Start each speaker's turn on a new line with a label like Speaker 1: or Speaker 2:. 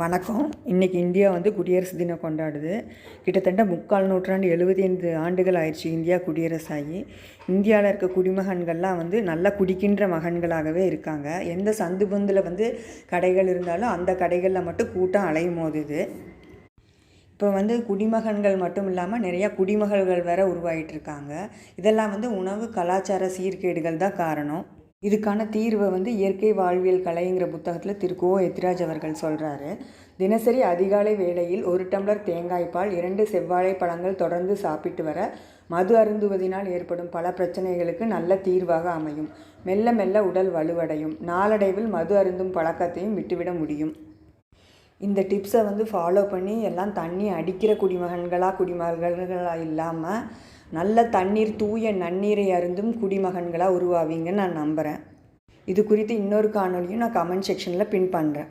Speaker 1: வணக்கம். இன்றைக்கி இந்தியா குடியரசு தினம் கொண்டாடுது. கிட்டத்தட்ட 3/4 நூற்றாண்டு 75 ஆண்டுகள் ஆயிடுச்சு இந்தியா குடியரசாகி. இந்தியாவில் இருக்க குடிமகன்கள்லாம் நல்லா குடிக்கின்ற மகன்களாகவே இருக்காங்க. எந்த சந்து பொந்தில் கடைகள் இருந்தாலும் அந்த கடைகளில் மட்டும் கூட்டம் அலையும் போதுது. இப்போ குடிமகன்கள் மட்டும் இல்லாமல் நிறையா குடிமகள்கள் வேற உருவாகிட்டு இருக்காங்க. இதெல்லாம் உணவு கலாச்சார சீர்கேடுகள் தான் காரணம். இதுக்கான தீர்வை இயற்கை வாழ்வியல் கலைங்கிற புத்தகத்தில் திரு கோ எத்திராஜ் அவர்கள் சொல்கிறாரு. தினசரி அதிகாலை வேளையில் 1 டம்ளர் தேங்காய்பால் 2 செவ்வாழை பழங்கள் தொடர்ந்து சாப்பிட்டு வர மது அருந்துவதினால் ஏற்படும் பல பிரச்சனைகளுக்கு நல்ல தீர்வாக அமையும். மெல்ல மெல்ல உடல் வலுவடையும். நாளடைவில் மது அருந்தும் பழக்கத்தையும் விட்டுவிட முடியும். இந்த டிப்ஸை ஃபாலோ பண்ணி எல்லாம் தண்ணி அடிக்கிற குடிமகன்களாக இல்லாமல் நல்ல தண்ணீர், தூய நன்னீரை அருந்தும் குடிமகன்களாக உருவாவீங்கன்னு நான் நம்புகிறேன். இது குறித்து இன்னொரு காணொலியும் நான் கமெண்ட் செக்ஷனில் பின் பண்ணுறேன்.